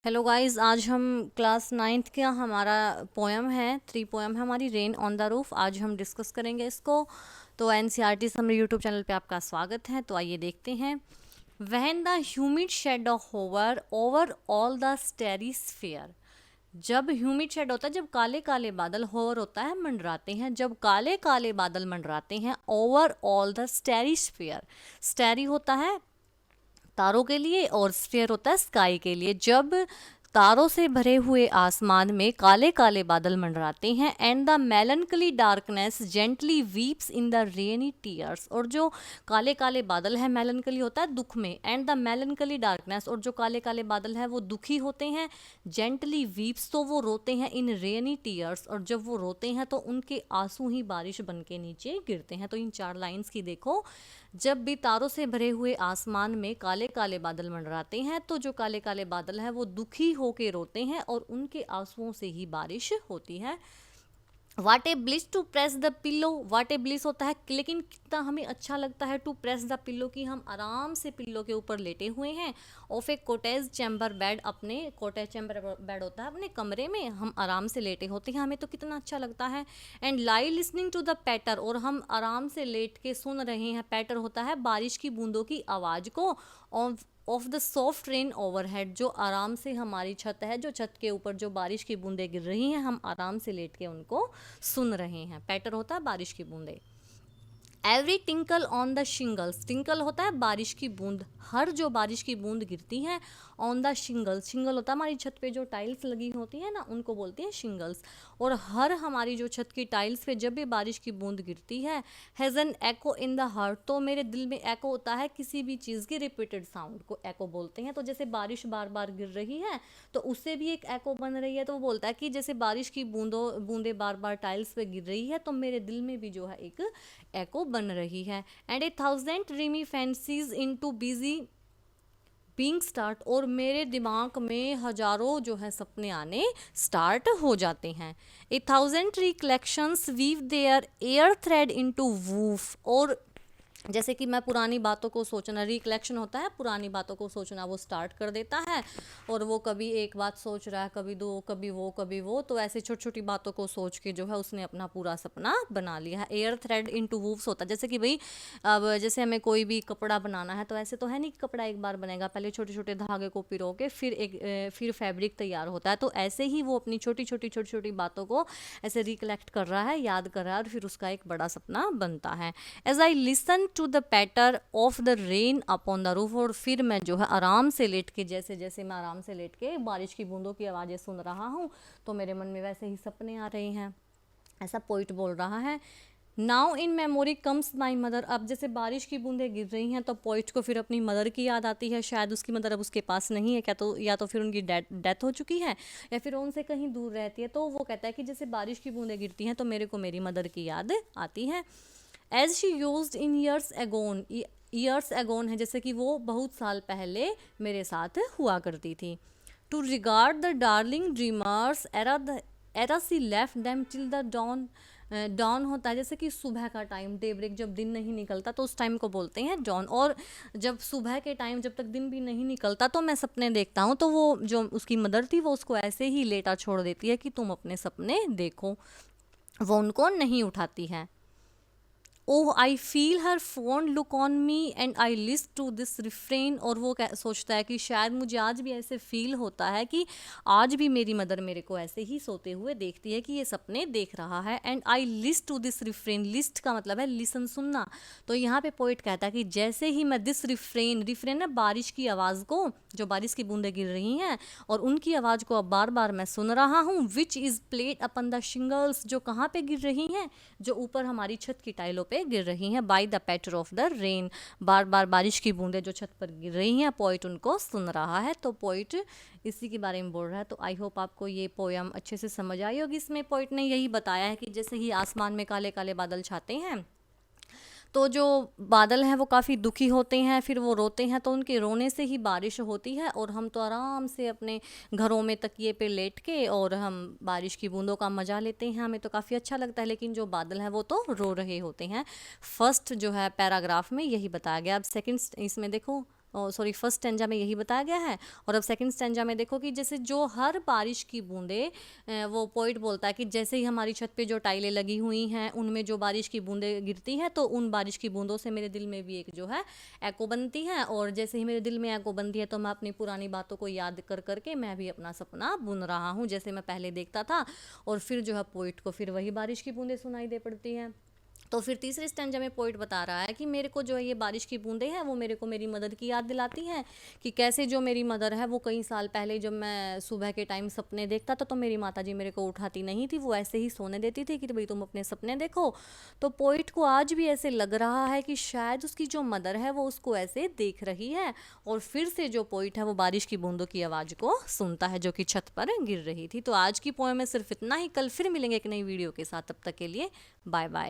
Hello guys, आज हम class ninth का हमारा पोएम है, 3 पोएम है हमारी, रेन ऑन द रूफ। आज हम डिस्कस करेंगे इसको। तो एनसीईआरटी समरी यूट्यूब चैनल पे आपका स्वागत है। तो आइए देखते हैं। When the humid shadow hover over all the starry sphere. जब ह्यूमिड शेड होता है, जब काले काले बादल होवर होता है, मंडराते हैं, जब काले काले बादल मंडराते हैं over all the starry sphere. स्टेरी होता है तारों के लिए और स्फीयर होता है स्काई के लिए। जब तारों से भरे हुए आसमान में काले काले बादल मंडराते हैं, and the मेलनकली darkness gently weeps in the rainy tears. और जो काले काले बादल है, मेलनकली होता है दुख में, एंड द मेलनकली डार्कनेस, और जो काले काले बादल है वो दुखी होते हैं। जेंटली वीप्स, तो वो रोते हैं, इन रेनी टीयर्स, और जब वो रोते हैं तो उनके आंसू ही बारिश बन के नीचे गिरते हैं। तो इन 4 लाइंस की देखो। जब भी तारों से भरे हुए आसमान में काले काले बादल मंडराते हैं, तो जो काले काले बादल हैं वो दुखी होके रोते हैं और उनके आंसुओं से ही बारिश होती है। What a bliss to press the pillow. What a bliss होता है, लेकिन कितना हमें अच्छा लगता है, टू प्रेस द पिल्लो, की हम आराम से पिल्लो के ऊपर लेटे हुए हैं। Of A cottage chamber bed, अपने कॉटेज चैम्बर बेड होता है अपने कमरे में, हम आराम से लेटे होते हैं, हमें तो कितना अच्छा लगता है। And lie listening to the patter, और हम आराम से लेट के सुन रहे हैं। पैटर होता है बारिश की बूंदों की आवाज़ को। Of the soft rain overhead, जो आराम से हमारी छत है, जो छत के ऊपर जो बारिश की बूंदें गिर रही हैं, हम आराम से लेट के उनको सुन रहे हैं। पैटर होता है बारिश की बूंदें। Every tinkle on the shingles, tinkle होता है बारिश की बूंद, हर जो बारिश की बूंद गिरती है। ऑन द शिंगल्स, शिंगल होता है हमारी छत पे जो टाइल्स लगी होती है ना, उनको बोलते हैं शिंगल्स। और हर हमारी जो छत की टाइल्स पे जब भी बारिश की बूंद गिरती है, has an echo in the heart, तो मेरे दिल में एको होता है किसी भी चीज़ की रिपीटेड साउंड को एको बोलते हैं। तो जैसे बारिश बार बार गिर रही है तो उससे भी एक एको बन रही है, तो वो बोलता है कि जैसे बारिश की बूंदें बार बार टाइल्स पे गिर रही है, तो मेरे दिल में भी जो है एक एको बन रही है। And A thousand dreamy fancies in too busy being start, और मेरे दिमाग में हजारों जो है सपने आने स्टार्ट हो जाते हैं। A thousand recollections weave their air thread into woof, और जैसे कि मैं पुरानी बातों को सोचना, रिकलेक्शन होता है पुरानी बातों को सोचना, वो स्टार्ट कर देता है। और वो कभी एक बात सोच रहा है, कभी दो, कभी वो, तो ऐसे छोटी छोटी बातों को सोच के जो है उसने अपना पूरा सपना बना लिया है। एयर थ्रेड इनटू वूव्स होता है, जैसे कि भाई अब जैसे हमें कोई भी कपड़ा बनाना है, तो ऐसे तो है नहीं कि कपड़ा एक बार बनेगा, पहले छोटे छोटे धागे को पिरो के फिर फैब्रिक तैयार होता है। तो ऐसे ही वो अपनी छोटी छोटी बातों को ऐसे रिकलेक्ट कर रहा है, याद कर रहा है, और फिर उसका एक बड़ा सपना बनता है। As I listen to the patter of the rain upon the roof, और फिर मैं जो है आराम से लेट के, जैसे जैसे मैं आराम से लेट के बारिश की बूंदों की आवाज़ें सुन रहा हूँ, तो मेरे मन में वैसे ही सपने आ रहे हैं। ऐसा पोइट बोल रहा है। Now in memory comes my mother. अब जैसे बारिश की बूंदें गिर रही हैं तो पोइट को फिर अपनी मदर की याद आती है। शायद उसकी मदर अब उसके पास नहीं है, क्या तो या तो फिर उनकी डेथ हो चुकी है, या फिर उनसे कहीं दूर रहती है। तो वो कहता है कि जैसे बारिश की बूंदें गिरती हैं तो मेरे को मेरी मदर की याद आती है। As she use in years agone, years agone है जैसे कि वो बहुत साल पहले मेरे साथ हुआ करती थी। To regard the darling dreamers era she left them till the dawn. Dawn होता है जैसे कि सुबह का टाइम, डे ब्रेक, जब दिन नहीं निकलता तो उस टाइम को बोलते हैं डॉन। और जब सुबह के टाइम, जब तक दिन भी नहीं निकलता, तो मैं सपने देखता हूँ, तो वो जो उसकी मदर थी वो उसको ऐसे ही लेटा छोड़ देती है कि तुम अपने सपने देखो, वो उनको नहीं उठाती है। Oh I feel her fond look on me and I list to this refrain, और वो सोचता है कि शायद मुझे आज भी ऐसे फील होता है कि आज भी मेरी मदर मेरे को ऐसे ही सोते हुए देखती है कि ये सपने देख रहा है। And I list to this refrain, list का मतलब है लिसन, सुनना। तो यहाँ पे पोइट कहता है कि जैसे ही मैं दिस रिफ्रेन, रिफ्रेन है बारिश की आवाज़ को, जो बारिश की बूंदें गिर रही हैं और उनकी आवाज़ को अब बार बार मैं सुन रहा हूँ। Which is played upon the shingles, जो कहाँ पे गिर रही हैं, जो ऊपर हमारी छत की टाइलों पे गिर रही हैं। By the patter of the rain, बार बार बारिश की बूंदें जो छत पर गिर रही हैं, पोइट उनको सुन रहा है। तो पोइट इसी के बारे में बोल रहा है। तो आई होप आपको ये पोयम अच्छे से समझ आई होगी। इसमें पोइट ने यही बताया है कि जैसे ही आसमान में काले काले बादल छाते हैं, तो जो बादल हैं वो काफ़ी दुखी होते हैं, फिर वो रोते हैं, तो उनके रोने से ही बारिश होती है। और हम तो आराम से अपने घरों में तकिए पे लेट के और हम बारिश की बूंदों का मज़ा लेते हैं, हमें तो काफ़ी अच्छा लगता है। लेकिन जो बादल हैं वो तो रो रहे होते हैं। फर्स्ट जो है पैराग्राफ में यही बताया गया। अब सेकंड इसमें देखो, सॉरी फर्स्ट स्टैंजा में यही बताया गया है। और अब सेकंड स्टैंजा में देखो कि जैसे जो हर बारिश की बूंदे, वो पोइट बोलता है कि जैसे ही हमारी छत पे जो टाइलें लगी हुई हैं उनमें जो बारिश की बूंदें गिरती हैं, तो उन बारिश की बूंदों से मेरे दिल में भी एक जो है एको बनती है, और जैसे ही मेरे दिल में एको बनती है तो मैं अपनी पुरानी बातों को याद कर करके मैं भी अपना सपना बुन रहा हूँ जैसे मैं पहले देखता था। और फिर जो है पोइट को फिर वही बारिश की बूंदें सुनाई दे पड़ती हैं। तो फिर तीसरे स्टैंजा में पोइट बता रहा है कि मेरे को जो है ये बारिश की बूंदें हैं वो मेरे को मेरी मदर की याद दिलाती हैं, कि कैसे जो मेरी मदर है वो कई साल पहले जब मैं सुबह के टाइम सपने देखता था तो मेरी माता जी मेरे को उठाती नहीं थी, वो ऐसे ही सोने देती थी कि भाई तुम अपने सपने देखो। तो पोइट को आज भी ऐसे लग रहा है कि शायद उसकी जो मदर है वो उसको ऐसे देख रही है, और फिर से जो पोइट है वो बारिश की बूंदों की आवाज़ को सुनता है जो कि छत पर गिर रही थी। तो आज की पोएम में सिर्फ इतना ही, कल फिर मिलेंगे एक नई वीडियो के साथ, तब तक के लिए बाय बाय।